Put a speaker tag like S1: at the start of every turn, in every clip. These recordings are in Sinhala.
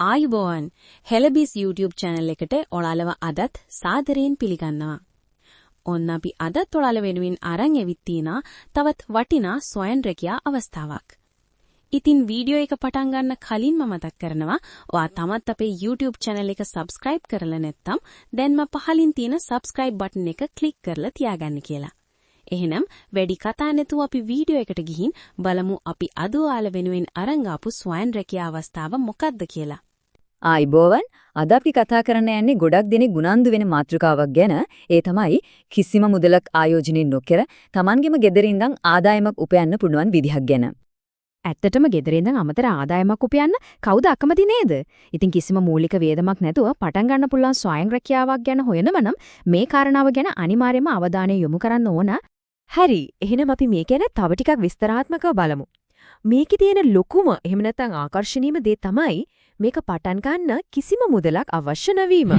S1: ආයුබෝවන් හෙලබිස් YouTube channel එකට ඔයාලව අදත් සාදරයෙන් පිළිගන්නවා. ඔන්න අපි අදත් ඔයාල වෙනුවෙන් අරන් එවිත් තිනා තවත් වටිනා සොයන් රැකියා අවස්ථාවක්. ඉතින් වීඩියෝ එක පටන් ගන්න කලින්ම මතක් කරනවා ඔයා තමත් අපේ YouTube channel එක subscribe කරලා නැත්නම් දැන්ම පහලින් තියෙන subscribe button එක click කරලා තියාගන්න කියලා. එහෙනම් වැඩි කතා නැතුව අපි වීඩියෝ එකට ගිහින් බලමු අපි අද ඔයාල වෙනුවෙන් අරන් ආපු සොයන් රැකියා අවස්ථාව මොකක්ද කියලා.
S2: ආයිබෝවන් අද අපි කතා කරන්න යන්නේ ගොඩක් දෙනෙක් ගුණාන්දු වෙන මාතෘකාවක් ගැන. ඒ තමයි කිසිම මුදලක් ආයෝජනය නොකර Tamanගෙම ගෙදර ඉඳන් ආදායමක් උපයන්න පුළුවන් විදිහක් ගැන.
S3: ඇත්තටම ගෙදර ඉඳන් අමතර ආදායමක් උපයන්න කවුද අකමැති නේද? ඉතින් කිසිම මූලික වේදමක් නැතුව පටන් ගන්න පුළුවන් ස්වයං රැකියාවක් ගැන හොයනම නම් මේ කාරණාව ගැන අනිවාර්යයෙන්ම අවධානය යොමු කරන්න ඕන.
S4: හරි. එහෙනම් අපි මේ ගැන තව ටිකක් විස්තරාත්මකව බලමු. මේකේ තියෙන ලොකුම එහෙම නැත්නම් ආකර්ෂණීයම දේ තමයි මේක පටන් ගන්න කිසිම මුදලක් අවශ්‍ය නැවීම.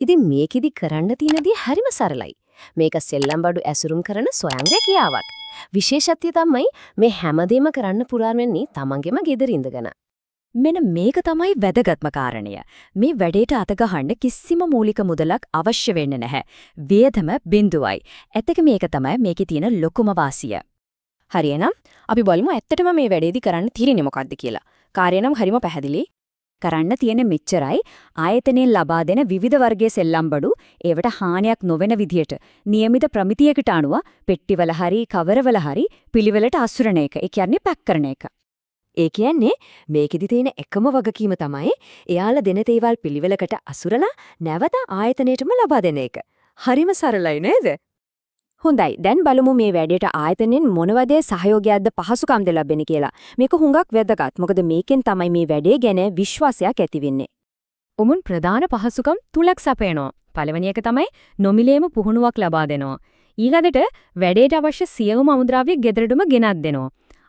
S5: ඉතින් මේකෙදි කරන්න තියෙන දේ හරිම සරලයි. මේක සෙල්ලම් බඩු ඇසුරුම් කරන සොයන් රැකියාවක්. විශේෂත්වය තමයි මේ හැමදේම කරන්න පුරාන් වෙන්නේ තමන්ගේම ගෙදර ඉඳගෙන.
S2: මෙන්න මේක තමයි වැදගත්ම කාරණය. මේ වැඩේට අත ගහන්න කිසිම මූලික මුදලක් අවශ්‍ය වෙන්නේ නැහැ. වියදම බිඳුවයි. ඇත්තක මේක තමයි මේකේ තියෙන ලොකුම වාසිය.
S3: හරි එහෙනම් අපි බලමු ඇත්තටම මේ වැඩේදී කරන්න තියෙන්නේ මොකක්ද කියලා. කාර්යය නම් හරිම පැහැදිලි.
S2: කරන්න තියෙන මෙච්චරයි ආයතනයෙන් ලබා දෙන විවිධ වර්ගයේ සෙල්ලම් බඩු ඒවට හානියක් නොවන විදියට નિયમિત ප්‍රමිතියකට අනුව පෙට්ටිවල හරි කවරවල හරි පිළිවෙලට අසුරන එක. ඒ කියන්නේ පැක් කරන එක.
S4: ඒ කියන්නේ මේකෙදි තියෙන එකම වගකීම තමයි එයාලා දෙන තේවල් පිළිවෙලකට අසුරලා නැවත ආයතනයටම ලබා දෙන එක. හරිම සරලයි නේද?
S3: හොඳයි. දැන් බලමු මේ වැඩේට ආයතනෙන් මොන වගේ සහයෝගයක්ද පහසුකම්ද ලැබෙන්නේ කියලා. මේක හුඟක් වැදගත්. මොකද මේකෙන් තමයි මේ වැඩේ ගැන විශ්වාසයක් ඇති වෙන්නේ.
S1: උමුන් ප්‍රධාන පහසුකම් තුලක් සපයනවා. පළවෙනි එක තමයි නොමිලේම පුහුණුවක් ලබා දෙනවා. ඊළඟට වැඩේට අවශ්‍ය සියලුම අමුද්‍රව්‍ය ගෙදරටම ගෙනත් දෙනවා.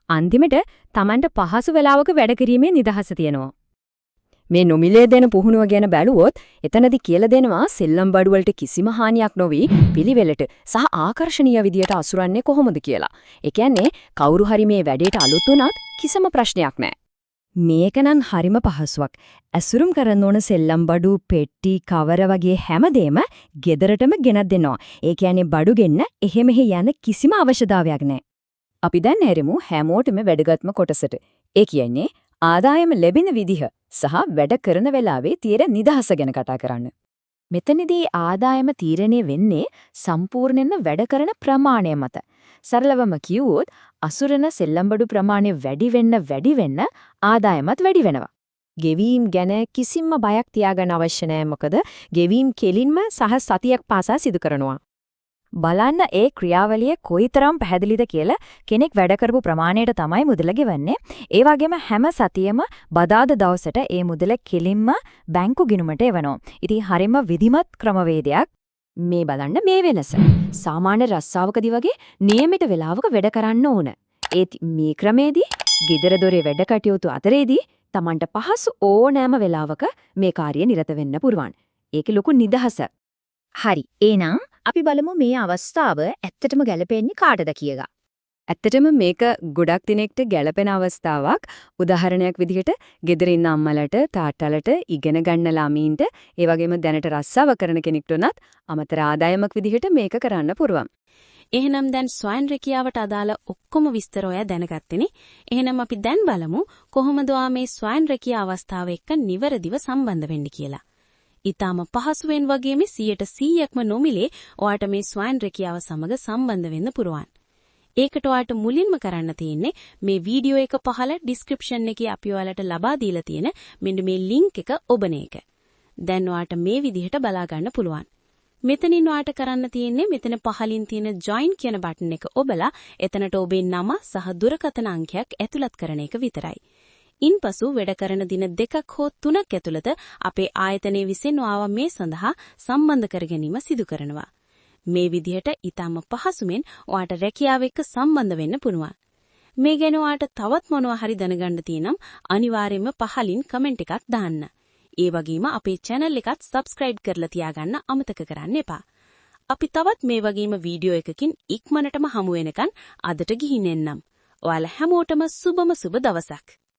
S1: අන්තිමට Tamanට පහසු වෙලාවක වැඩ කිරීමේ නිදහස තියෙනවා.
S2: මේ නොමිලේ දෙන පුහුණුව ගැන බැලුවොත් එතනදී කියලා දෙනවා සෙල්ලම් බඩු වලට කිසිම හානියක් නොවි පිළිවෙලට සහ ආකර්ශනීය විදියට අසුරන්නේ කොහොමද කියලා. ඒ කියන්නේ කවුරු හරි මේ වැඩේට අලුත් වුණත් කිසිම ප්‍රශ්නයක් නැහැ. මේක නම් හරිම පහසුවක්. ඇසුරුම් කරන ඕන සෙල්ලම් බඩු, පෙට්ටි, කවර වගේ හැමදේම ගෙදරටම ගෙනත් දෙනවා. ඒ කියන්නේ බඩු ගෙන්න එහෙ මෙහෙ යන කිසිම අවශ්‍යතාවයක් නැහැ. අපි දැන් හැරෙමු හැමෝටම වැදගත්ම කොටසට. ඒ කියන්නේ ආදායම ලැබෙන විදිහ සහ වැඩ කරන වෙලාවේ තියෙන නිදහස ගැන කතා කරන්න. මෙතනදී ආදායම තීරණය වෙන්නේ සම්පූර්ණයෙන්ම වැඩ කරන ප්‍රමාණය මත. සරලවම කිව්වොත් අසුරන සෙල්ලම්බඩු ප්‍රමාණය වැඩි වෙන්න ආදායමත් වැඩි වෙනවා.
S4: ගෙවීම් ගැන කිසිම බයක් තියාගන්න අවශ්‍ය නැහැ. මොකද ගෙවීම් කෙලින්ම සහ සතියක් පාසා සිදු කරනවා.
S2: බලන්න ඒ ක්‍රියාවලිය කොයිතරම් පැහැදිලිද කියලා. කෙනෙක් වැඩ කරපු ප්‍රමාණයට තමයි මුදල ගෙවන්නේ. ඒ වගේම හැම සතියෙම බදාද දවසට ඒ මුදල කෙලින්ම බැංකු ගිණුමට එවනවා. ඉතින් හරිම විධිමත් ක්‍රමවේදයක්.
S4: මේ බලන්න මේ වෙනස. සාමාන්‍ය රස්සාවකදී වගේ નિયમિત වේලාවක වැඩ කරන්න ඕන. ඒත් මේ ක්‍රමේදී gedara dore වැඩ කටයුතු අතරේදී Tamanට පහසු ඕනෑම වේලාවක මේ කාර්යය නිරත වෙන්න පුරුවන්. ඒක ලොකු නිදහසක්.
S5: හරි. එහෙනම් අපි බලමු මේ අවස්ථාව ඇත්තටම ගැලපෙන්නේ කාටද කියලා.
S2: ඇත්තටම මේක ගොඩක් දිනෙකට ගැලපෙන අවස්ථාවක්. උදාහරණයක් විදිහට ගෙදර ඉන්න අම්මලට තාත්තලට ඉගෙන ගන්න ළමයින්ට ඒ වගේම දැනට රස්සාව කරන කෙනෙක්ට උනත් අමතර ආදායමක් විදිහට මේක කරන්න පුළුවන්.
S1: එහෙනම් දැන් ස්වයං රැකියාවට අදාළ ඔක්කොම විස්තර ඔයා දැනගත්තනේ. එහෙනම් අපි දැන් බලමු කොහොමද ඔයා මේ ස්වයං රැකියා අවස්ථාව එක්ක නිවැරදිව සම්බන්ධ වෙන්නේ කියලා. ඊටම පහසුවෙන් වගේම 100%ක්ම නොමිලේ ඔයාට මේ ස්වයං රැකියාව සමග සම්බන්ධ වෙන්න පුරුවන්. ඒකට ඔයාට මුලින්ම කරන්න තියෙන්නේ මේ වීඩියෝ එක පහළ ඩිස්ක්‍රිප්ෂන් එකේ අපි ඔයාලට ලබා දීලා තියෙන මෙන්න මේ ලින්ක් එක ඔබන එක. දැන් ඔයාට මේ විදිහට බලා ගන්න පුළුවන්. මෙතනින් ඔයාට කරන්න තියෙන්නේ මෙතන පහලින් තියෙන join කියන බටන් එක ඔබලා එතනට ඔබේ නම සහ දුරකථන අංකයක් ඇතුළත් කරන එක විතරයි. ඉන්පසු වැඩ කරන දින 2ක් හෝ 3ක් ඇතුළත අපේ ආයතනයේ විසින් ඔයාව මේ සඳහා සම්බන්ධ කර ගැනීම සිදු කරනවා. මේ විදිහට ඊටම පහසුවෙන් ඔයාට රැකියාව එක්ක සම්බන්ධ වෙන්න පුළුවන්. මේ ගැන ඔයාට තවත් මොනවා හරි දැනගන්න තියෙනම් අනිවාර්යයෙන්ම පහලින් කමෙන්ට් එකක් දාන්න. ඒ වගේම අපේ channel එකත් subscribe කරලා තියාගන්න අමතක කරන්න එපා. අපි තවත් මේ වගේම වීඩියෝ එකකින් ඉක්මනටම හමු වෙනකන් අදට ගිහින් එන්නම්. ඔයාලා හැමෝටම සුබම සුබ දවසක්.